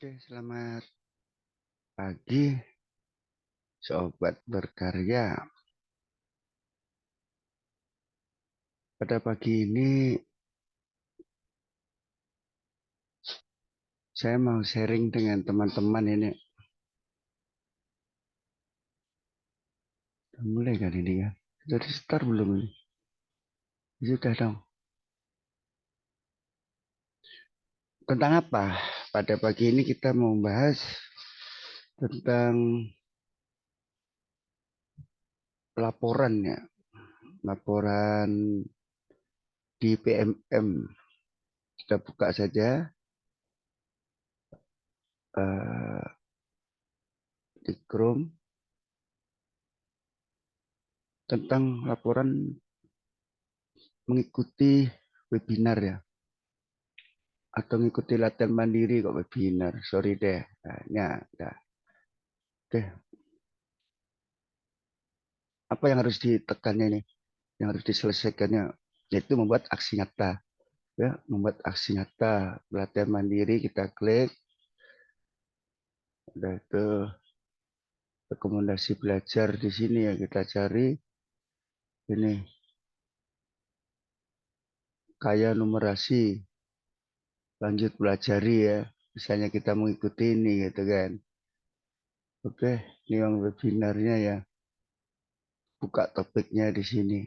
Oke, selamat pagi, sobat berkarya. Pada pagi ini, saya mau sharing dengan teman-teman ini. Udah mulai kan ini ya? Sudah di start belum ini? Sudah dong. Tentang apa? Pada pagi ini kita mau bahas tentang laporan ya. Laporan di PMM. Kita buka saja di Chrome tentang laporan mengikuti webinar ya. Atau mengikuti latihan mandiri kok webinar. Sorry deh. Nah. Oke, apa yang harus ditekannya ini? Yang harus diselesaikannya yaitu membuat aksi nyata. Ya, membuat aksi nyata. Pelatihan mandiri kita klik, udah itu rekomendasi belajar di sini ya kita cari ini kaya numerasi, lanjut pelajari ya. Misalnya kita mengikuti ini gitu kan. Oke, ini yang webinarnya ya. Buka topiknya di sini.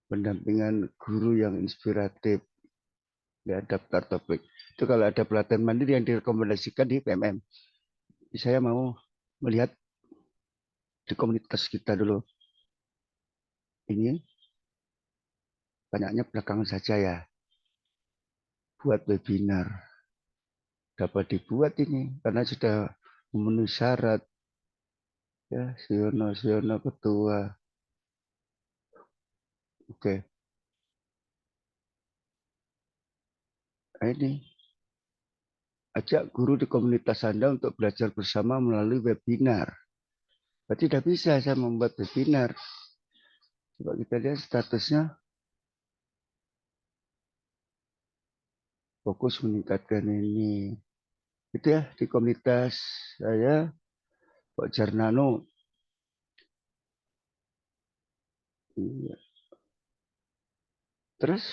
Pendampingan guru yang inspiratif. Ya, daftar topik. Itu kalau ada pelatihan mandiri yang direkomendasikan di PMM. Saya mau melihat di komunitas kita dulu. Ini banyaknya belakangan saja ya. Buat webinar. Dapat dibuat ini. Karena sudah memenuhi syarat. Ya, Siono ketua. Oke. Nah ini. Ajak guru di komunitas Anda untuk belajar bersama melalui webinar. Berarti tidak bisa saya membuat webinar. Coba kita lihat statusnya. Fokus meningkatkan ini. Itu ya di komunitas saya. Pak Jarnano. Iya. Terus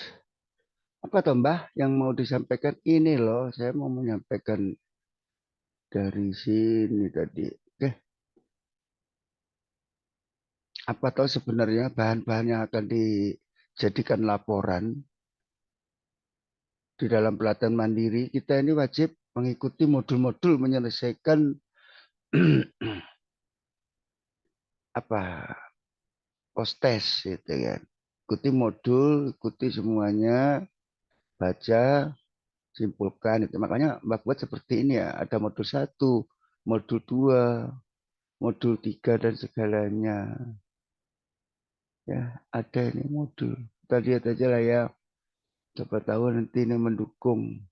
apa toh Mbah yang mau disampaikan ini loh. Saya mau menyampaikan dari sini tadi. Oke, apa tahu sebenarnya bahan-bahan yang akan dijadikan laporan di dalam pelatihan mandiri kita ini wajib mengikuti modul-modul menyelesaikan apa post test gitu kan. Ikuti modul, ikuti semuanya, baca, simpulkan itu. Makanya Mbak buat seperti ini ya. Ada modul 1, modul 2, modul 3 dan segalanya. Ya, ada ini modul. Kita lihat aja lah ya. Siapa tahu nanti ini mendukung.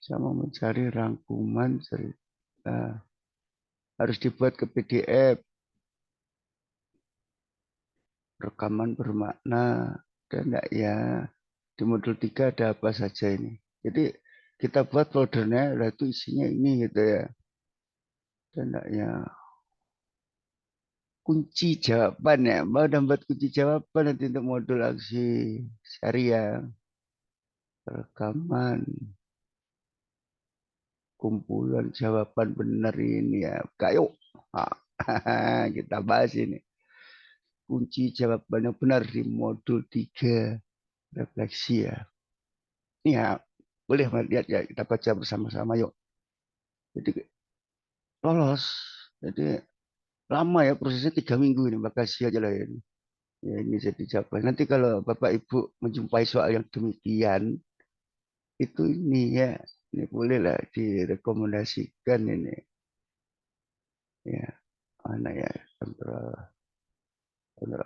Saya mau mencari rangkuman cerita. Harus dibuat ke PDF. Rekaman bermakna. Dan enggak ya. Di modul 3 ada apa saja ini. Jadi kita buat foldernya. Lah itu isinya ini gitu ya. Dan enggak ya. Kunci jawaban ya. Mau dapat kunci jawaban nanti untuk modul aksi syariah. Rekaman. Kumpulan jawaban benar ini ya. Kayu. Kita bahas ini. Kunci jawaban yang benar di modul 3 refleksi ya. Ini ya, boleh lihat ya, kita baca bersama-sama yuk. Jadi lolos. Jadi lama ya prosesnya 3 minggu ini. Makasih aja lah ya. Ya ini jadi jawaban. Nanti kalau Bapak Ibu menjumpai soal yang demikian, itu ini ya. Ini bolehlah direkomendasikan ini. Ya, mana ya, kontrol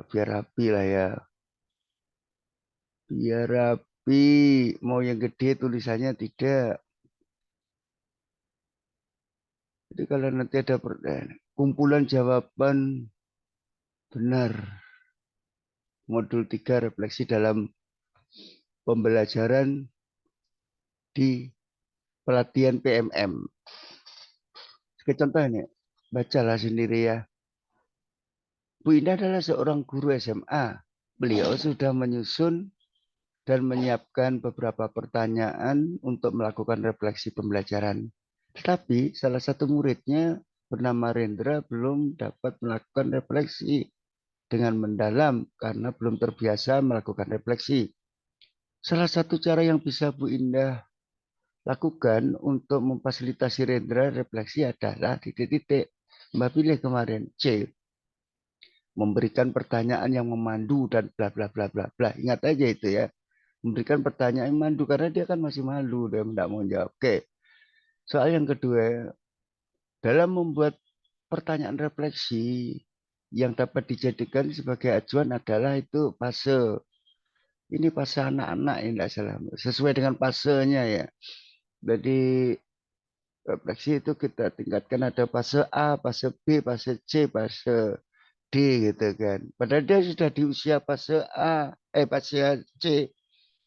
biar rapi lah ya. Biar rapi. Mau yang gede tulisannya tidak. Jadi kalau nanti ada kumpulan jawaban benar. Modul 3 refleksi dalam pembelajaran di pelatihan PMM. Sebagai contoh ini, bacalah sendiri ya. Bu Indah adalah seorang guru SMA. Beliau sudah menyusun dan menyiapkan beberapa pertanyaan untuk melakukan refleksi pembelajaran. Tetapi salah satu muridnya bernama Rendra belum dapat melakukan refleksi dengan mendalam karena belum terbiasa melakukan refleksi. Salah satu cara yang bisa Bu Indah lakukan untuk memfasilitasi Rendra refleksi adalah titik-titik. Mbak pilih kemarin C, memberikan pertanyaan yang memandu dan bla bla bla bla bla. Ingat aja itu ya. Memberikan pertanyaan yang memandu karena dia kan masih malu dan tidak mau jawab. Oke. Soal yang kedua, dalam membuat pertanyaan refleksi yang dapat dijadikan sebagai acuan adalah itu fase. Ini fase anak-anak ini tidak salah. Sesuai dengan fasenya ya. Jadi refleksi itu kita tingkatkan ada fase A, fase B, fase C, fase D gitu kan. Padahal dia sudah di usia fase A, fase C.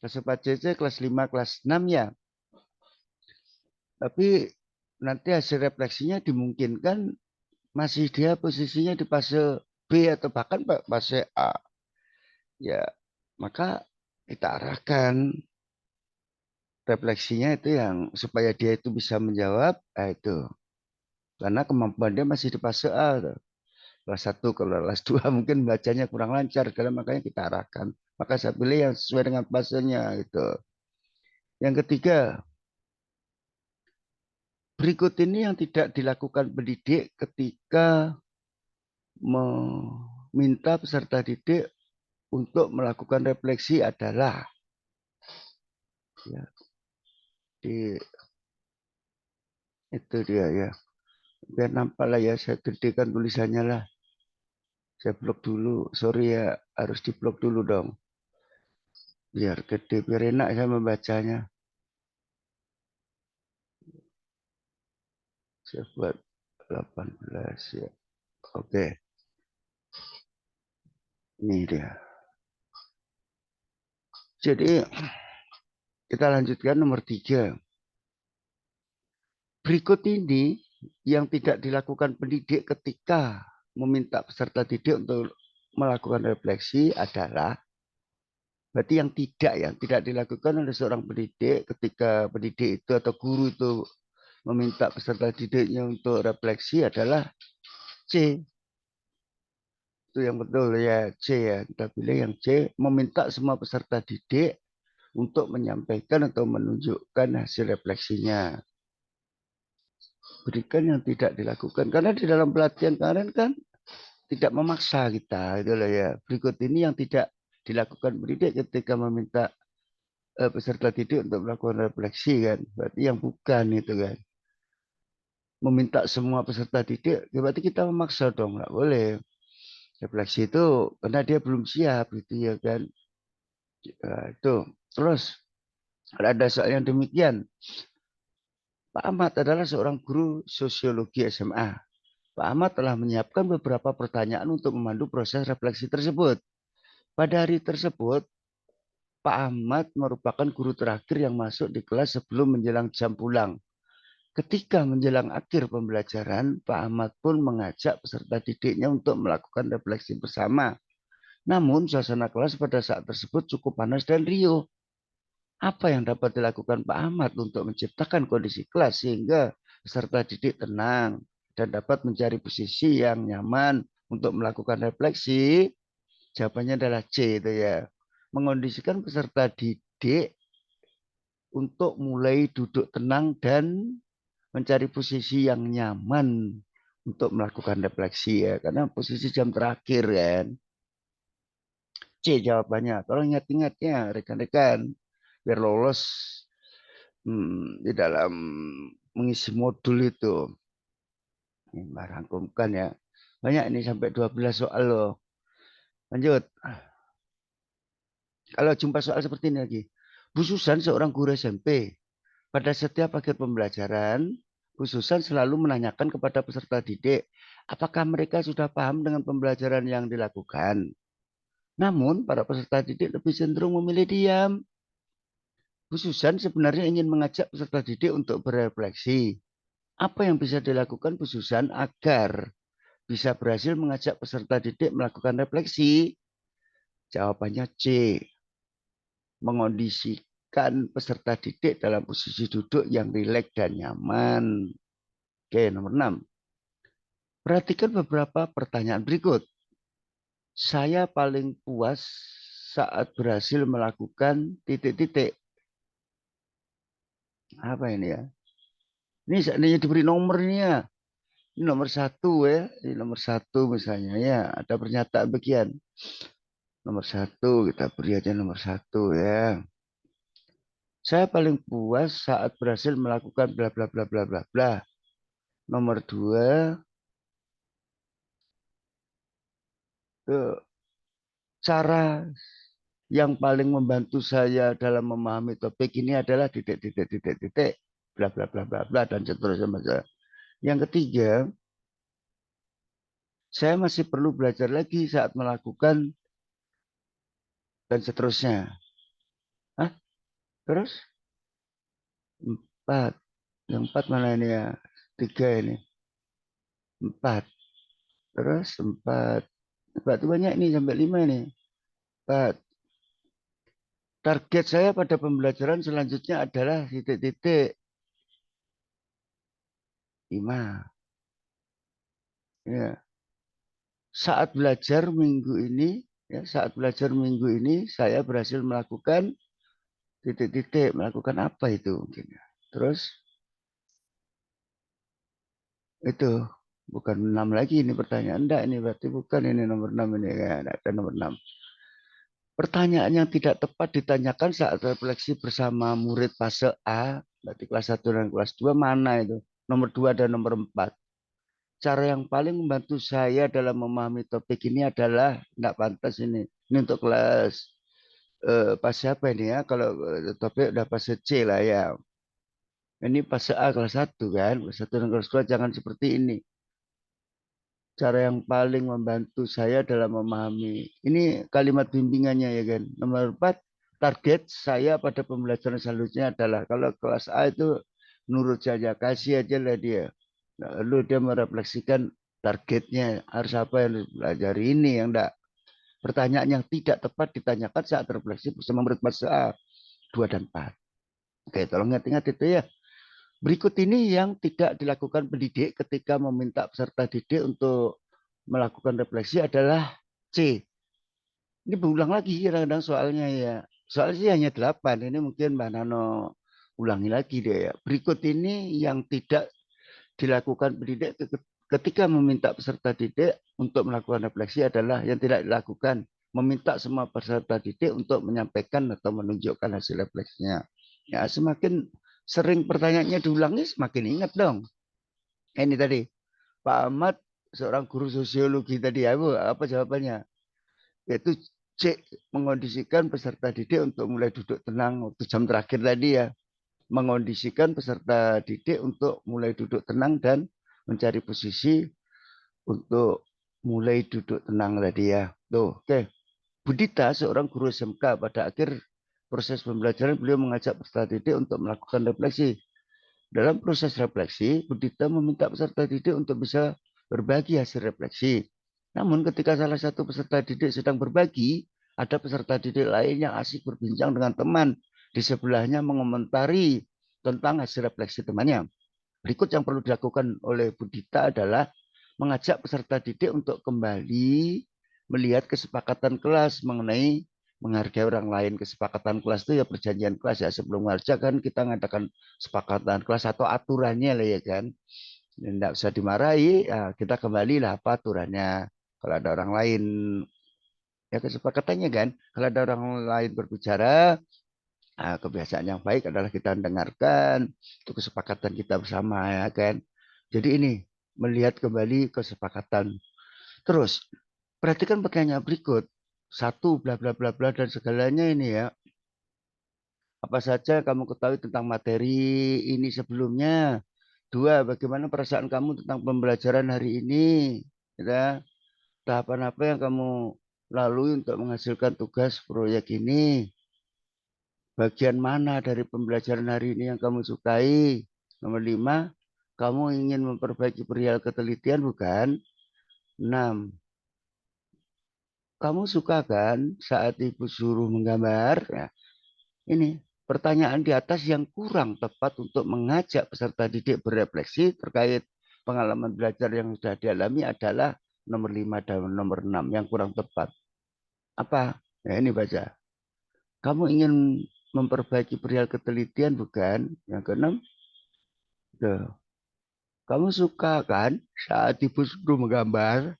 Fase C kelas 5, kelas 6 ya. Tapi nanti hasil refleksinya dimungkinkan masih dia posisinya di fase B atau bahkan fase A. Ya, maka kita arahkan refleksinya itu yang supaya dia itu bisa menjawab, itu. Karena kemampuan dia masih di fase A. Tuh. Kelas 1, kalau kelas 2 mungkin bacanya kurang lancar, karena makanya kita arahkan. Maka saya pilih yang sesuai dengan fasenya gitu. Yang ketiga, berikut ini yang tidak dilakukan pendidik ketika meminta peserta didik untuk melakukan refleksi adalah ya, itu dia ya. Biar nampak lah ya, saya gedekan tulisannya lah. Saya blok dulu. Sorry ya, harus diblok dulu dong. Biar gede, biar enak saya membacanya. Saya buat 18 ya. Oke, ini dia. Jadi kita lanjutkan nomor 3. Berikut ini yang tidak dilakukan pendidik ketika meminta peserta didik untuk melakukan refleksi adalah berarti yang tidak dilakukan oleh seorang pendidik ketika pendidik itu atau guru itu meminta peserta didiknya untuk refleksi adalah C. Itu yang betul ya, C ya. Kita pilih yang C, meminta semua peserta didik untuk menyampaikan atau menunjukkan hasil refleksinya. Berikan yang tidak dilakukan. Karena di dalam pelatihan kemarin kan tidak memaksa kita. Itulah ya. Berikut ini yang tidak dilakukan pendidik ketika meminta peserta didik untuk melakukan refleksi kan. Berarti yang bukan itu kan. Meminta semua peserta didik, berarti kita memaksa dong. Nggak boleh. Refleksi itu karena dia belum siap gitu ya kan. Nah, itu. Terus ada soal yang demikian. Pak Ahmad adalah seorang guru sosiologi SMA. Pak Ahmad telah menyiapkan beberapa pertanyaan untuk memandu proses refleksi tersebut. Pada hari tersebut, Pak Ahmad merupakan guru terakhir yang masuk di kelas sebelum menjelang jam pulang. Ketika menjelang akhir pembelajaran, Pak Ahmad pun mengajak peserta didiknya untuk melakukan refleksi bersama. Namun, suasana kelas pada saat tersebut cukup panas dan riuh. Apa yang dapat dilakukan Pak Ahmad untuk menciptakan kondisi kelas sehingga peserta didik tenang dan dapat mencari posisi yang nyaman untuk melakukan refleksi? Jawabannya adalah C itu ya. Mengondisikan peserta didik untuk mulai duduk tenang dan mencari posisi yang nyaman untuk melakukan refleksi ya. Karena posisi jam terakhir kan. C jawabannya. Tolong ingat-ingatnya rekan-rekan biar lolos di dalam mengisi modul itu. Ini rangkumkan ya. Banyak ini sampai 12 soal loh. Lanjut. Kalau jumpa soal seperti ini lagi. Bu Susan seorang guru SMP. Pada setiap akhir pembelajaran, Bu Susan selalu menanyakan kepada peserta didik, apakah mereka sudah paham dengan pembelajaran yang dilakukan. Namun, para peserta didik lebih cenderung memilih diam. Bu Susan sebenarnya ingin mengajak peserta didik untuk berefleksi. Apa yang bisa dilakukan Bu Susan agar bisa berhasil mengajak peserta didik melakukan refleksi? Jawabannya C. Mengondisikan peserta didik dalam posisi duduk yang rileks dan nyaman. Oke, nomor 6. Perhatikan beberapa pertanyaan berikut. Saya paling puas saat berhasil melakukan titik-titik. Apa ini ya? Ini seandainya diberi nomor ini ya. Ini nomor 1 ya. Ini nomor 1 misalnya ya. Ada pernyataan bagian. Nomor 1 kita beri aja nomor 1 ya. Saya paling puas saat berhasil melakukan bla bla bla bla bla bla. Nomor 2, cara yang paling membantu saya dalam memahami topik ini adalah titik bla bla bla bla bla dan seterusnya. Yang ketiga, saya masih perlu belajar lagi saat melakukan dan seterusnya. Hah? Terus 4. Yang 4 mana ini ya? 3 ini. 4. Terus 4. 4 itu banyak nih sampai 5 nih. 4. Target saya pada pembelajaran selanjutnya adalah titik-titik 5. Ya. Saat belajar minggu ini, ya, saat belajar minggu ini saya berhasil melakukan titik-titik, melakukan apa itu mungkin ya. Terus itu bukan 6 lagi ini pertanyaan. Enggak, ini berarti bukan ini nomor 6 ini ya, ada nomor 6. Pertanyaan yang tidak tepat ditanyakan saat refleksi bersama murid fase A, berarti kelas 1 dan kelas 2 mana itu? Nomor 2 dan nomor 4. Cara yang paling membantu saya dalam memahami topik ini adalah enggak pantas ini. Ini untuk kelas pas siapa ini ya? Kalau topik udah fase C lah ya. Ini fase A kelas 1 kan. Kelas 1 dan kelas 2 jangan seperti ini. Cara yang paling membantu saya dalam memahami. Ini kalimat bimbingannya ya kan. Nomor 4, target saya pada pembelajaran selanjutnya adalah kalau kelas A itu menurut saya kasih aja lah dia. Lalu dia merefleksikan targetnya harus apa yang dipelajari ini yang enggak. Pertanyaan yang tidak tepat ditanyakan saat refleksi bersama murid fase A 2 dan 4. Oke, tolong ingat-ingat itu ya. Berikut ini yang tidak dilakukan pendidik ketika meminta peserta didik untuk melakukan refleksi adalah C. Ini berulang lagi kadang-kadang soalnya ya. Soalnya sih hanya 8. Ini mungkin Mbak Nano ulangi lagi deh ya. Berikut ini yang tidak dilakukan pendidik ketika meminta peserta didik untuk melakukan refleksi adalah yang tidak dilakukan. Meminta semua peserta didik untuk menyampaikan atau menunjukkan hasil refleksinya. Ya, semakin sering pertanyaannya diulangi, semakin ingat dong. Ini tadi, Pak Ahmad, seorang guru sosiologi tadi, apa jawabannya? Yaitu C, mengondisikan peserta didik untuk mulai duduk tenang waktu jam terakhir tadi ya. Mengondisikan peserta didik untuk mulai duduk tenang dan mencari posisi untuk mulai duduk tenang tadi ya. Tuh, oke. Budita, seorang guru SMK, pada akhir proses pembelajaran beliau mengajak peserta didik untuk melakukan refleksi. Dalam proses refleksi, Budita meminta peserta didik untuk bisa berbagi hasil refleksi. Namun ketika salah satu peserta didik sedang berbagi, ada peserta didik lain yang asik berbincang dengan teman di sebelahnya mengomentari tentang hasil refleksi temannya. Berikut yang perlu dilakukan oleh Budita adalah mengajak peserta didik untuk kembali melihat kesepakatan kelas mengenai menghargai orang lain. Kesepakatan kelas itu ya perjanjian kelas ya. Sebelum mengerjakan kita mengadakan kesepakatan kelas atau aturannya lah ya kan. Tidak usah dimarahi, ya kita kembalilah apa aturannya. Kalau ada orang lain, ya kesepakatannya kan. Kalau ada orang lain berbicara, kebiasaan yang baik adalah kita dengarkan itu kesepakatan kita bersama ya kan. Jadi ini melihat kembali kesepakatan. Terus perhatikan pertanyaan berikut. 1 bla bla bla bla dan segalanya ini ya. Apa saja kamu ketahui tentang materi ini sebelumnya? 2, bagaimana perasaan kamu tentang pembelajaran hari ini? Ya, tahapan apa yang kamu lalui untuk menghasilkan tugas proyek ini? Bagian mana dari pembelajaran hari ini yang kamu sukai? Nomor 5, kamu ingin memperbaiki perihal ketelitian bukan? 6, kamu suka kan saat ibu suruh menggambar? Nah, ini pertanyaan di atas yang kurang tepat untuk mengajak peserta didik berefleksi terkait pengalaman belajar yang sudah dialami adalah nomor 5 dan nomor 6 yang kurang tepat. Apa? Nah, ini baca. Kamu ingin memperbaiki perihal ketelitian bukan? Yang keenam, tuh. Kamu suka kan saat ibu suruh menggambar?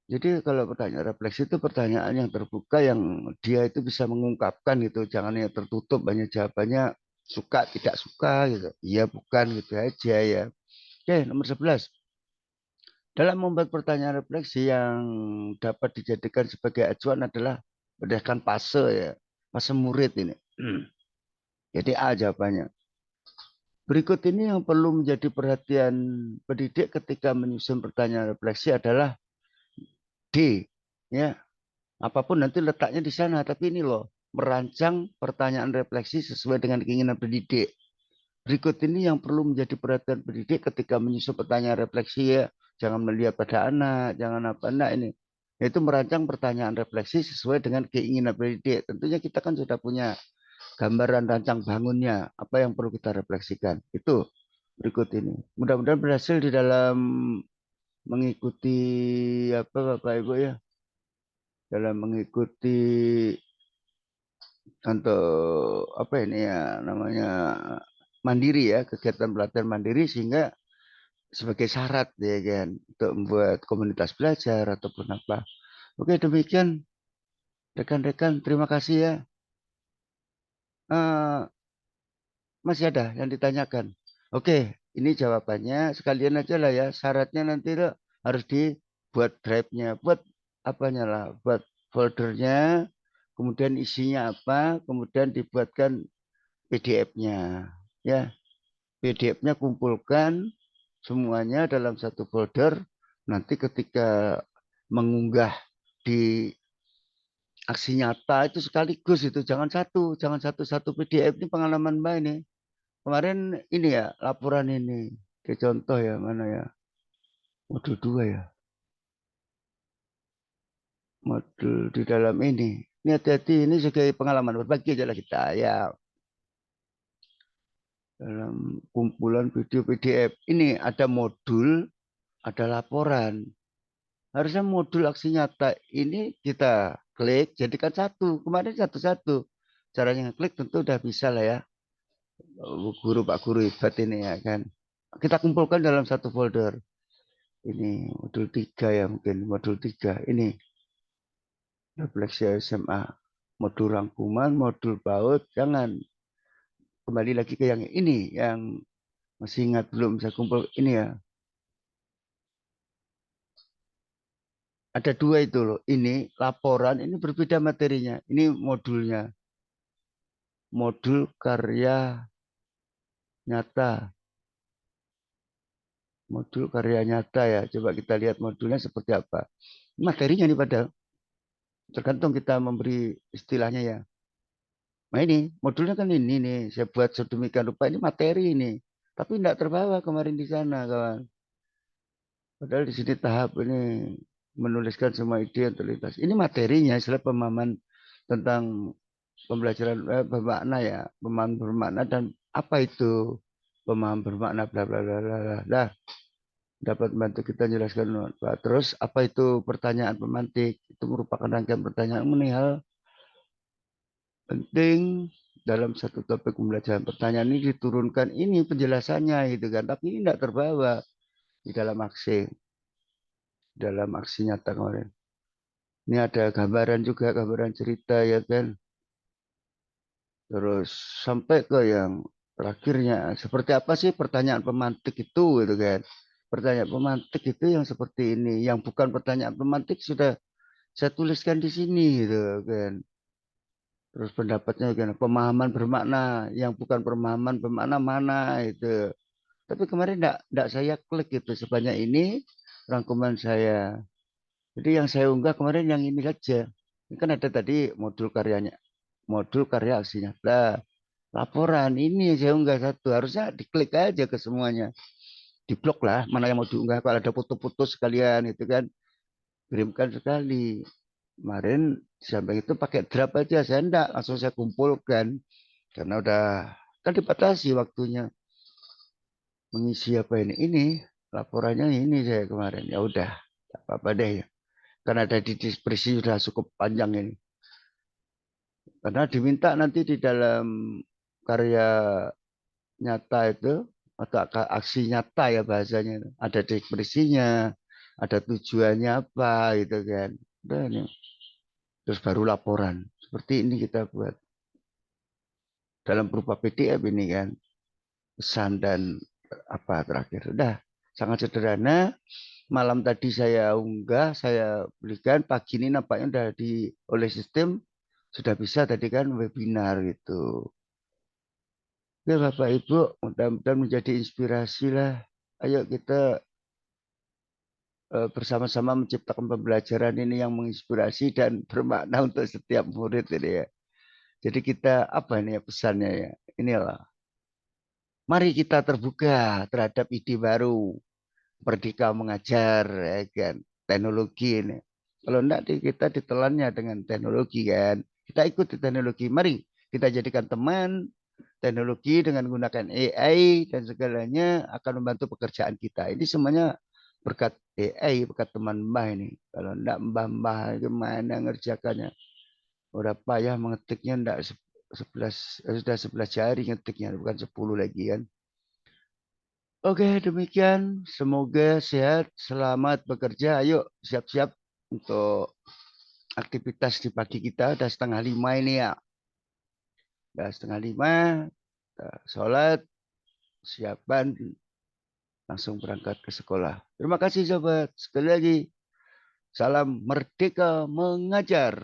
Jadi kalau pertanyaan refleksi itu pertanyaan yang terbuka yang dia itu bisa mengungkapkan gitu, jangan yang tertutup banyak jawabannya suka tidak suka gitu. Iya bukan gitu aja ya. Oke, nomor 11. Dalam membuat pertanyaan refleksi yang dapat dijadikan sebagai acuan adalah berdasarkan fase ya, fase murid ini. Jadi A jawabannya. Berikut ini yang perlu menjadi perhatian pendidik ketika menyusun pertanyaan refleksi adalah D. Ya, apapun nanti letaknya di sana, tapi ini loh, merancang pertanyaan refleksi sesuai dengan keinginan pendidik. Berikut ini yang perlu menjadi perhatian pendidik ketika menyusun pertanyaan refleksi ya. Jangan melihat pada anak, jangan apa anak ini. Yaitu merancang pertanyaan refleksi sesuai dengan keinginan pendidik. Tentunya kita kan sudah punya gambaran rancang bangunnya, apa yang perlu kita refleksikan. Itu berikut ini. Mudah-mudahan berhasil di dalam mengikuti apa Bapak Ibu ya, dalam mengikuti untuk apa ini ya namanya mandiri ya, kegiatan pelatihan mandiri sehingga sebagai syarat ya kan untuk membuat komunitas belajar ataupun apa. Oke, demikian rekan-rekan, terima kasih ya. Eh, masih ada yang ditanyakan. Oke, ini jawabannya sekalian aja lah ya. Syaratnya nanti tuh harus dibuat drive-nya, buat apanya lah, buat foldernya, kemudian isinya apa, kemudian dibuatkan PDF-nya. Ya, PDF-nya kumpulkan semuanya dalam satu folder. Nanti ketika mengunggah di aksi nyata itu sekaligus itu jangan satu PDF. Ini pengalaman Mbak ini. Kemarin ini ya laporan ini. Kayak contoh ya mana ya? Modul 2 ya. Modul di dalam ini. Ini hati-hati ini sebagai pengalaman berbagi aja lah kita ya dalam kumpulan video PDF. Ini ada modul, ada laporan. Harusnya modul aksi nyata ini kita klik jadikan satu. Kemarin satu-satu. Caranya ngeklik tentu udah bisa lah ya. Guru Pak Guru hebat ini ya kan. Kita kumpulkan dalam satu folder. Ini modul 3 ya mungkin. Modul 3 ini. Refleksi SMA. Modul rangkuman, modul PAUD. Jangan kembali lagi ke yang ini. Yang masih ingat belum bisa kumpul ini ya. Ada dua itu loh. Ini laporan, ini berbeda materinya. Ini modulnya. Modul karya nyata. Modul karya nyata ya. Coba kita lihat modulnya seperti apa. Materinya nih padahal. Tergantung kita memberi istilahnya ya. Nah ini modulnya kan ini nih. Saya buat sedemikian rupa ini materi ini. Tapi tidak terbawa kemarin di sana kawan. Padahal di sini tahap ini menuliskan semua ide yang terlintas. Ini materinya istilah pemahaman tentang pembelajaran bermakna ya. Pemahaman bermakna dan apa itu pemahaman bermakna bla bla bla bla bla. Dah dapat membantu kita jelaskan. Pak. Terus apa itu pertanyaan pemantik? Itu merupakan rangkaian pertanyaan mengenai hal penting dalam satu topik pembelajaran. Pertanyaan ini diturunkan ini penjelasannya gitu kan. Tapi ini tidak terbawa di dalam aksi nyata kemarin. Ini ada gambaran juga, gambaran cerita ya kan. Terus sampai ke yang terakhirnya, seperti apa sih pertanyaan pemantik itu gitu kan. Pertanyaan pemantik itu yang seperti ini, yang bukan pertanyaan pemantik sudah saya tuliskan di sini gitu kan. Terus pendapatnya kan pemahaman bermakna, yang bukan pemahaman bermakna mana itu. Tapi kemarin enggak saya klik itu sebanyak ini rangkuman saya. Jadi yang saya unggah kemarin yang ini saja. Ini kan ada tadi modul karyanya. modul karya aksi nyata. Laporan ini saya unggah satu, harusnya diklik aja ke semuanya. Diblok lah, mana yang mau diunggah. Kalau ada foto-foto sekalian itu kan, kirimkan sekali. Kemarin sampai itu pakai draft aja, saya enggak, langsung saya kumpulkan. Karena udah, kan dibatasi waktunya. Mengisi apa ini laporannya ini saya kemarin. Ya udah, tak apa-apa deh ya. Karena ada di diskusi sudah cukup panjang ini. Karena diminta nanti di dalam karya nyata itu atau aksi nyata ya bahasanya itu. Ada ekspresinya, ada tujuannya apa gitu kan. Udah ini. Terus baru laporan. Seperti ini kita buat dalam berupa PDF ini kan. Pesan dan apa terakhir. Udah sangat sederhana. Malam tadi saya unggah, saya berikan. Pagi ini nampaknya udah di oleh sistem sudah bisa tadi kan webinar gitu. Oke Bapak Ibu, mudah-mudahan menjadi inspirasi lah. Ayo kita bersama-sama menciptakan pembelajaran ini yang menginspirasi dan bermakna untuk setiap murid ini ya. Jadi kita apa ini ya pesannya ya? Inilah. Mari kita terbuka terhadap ide baru. Merdeka mengajar ya kan. Teknologi ini. Kalau enggak kita ditelannya dengan teknologi kan. Kita ikuti teknologi. Mari kita jadikan teman teknologi dengan menggunakan AI dan segalanya akan membantu pekerjaan kita. Ini semuanya berkat AI, berkat teman Mbah ini. Kalau enggak Mbah-mbah gimana ngerjakannya? Udah payah mengetiknya enggak 11 sudah 11 jari ngetiknya bukan 10 lagi kan. Oke, demikian. Semoga sehat, selamat bekerja. Ayo siap-siap untuk aktivitas di pagi kita. Udah setengah lima ini ya. Udah setengah lima, sholat, siapan, langsung berangkat ke sekolah. Terima kasih sobat. Sekali lagi, salam merdeka mengajar.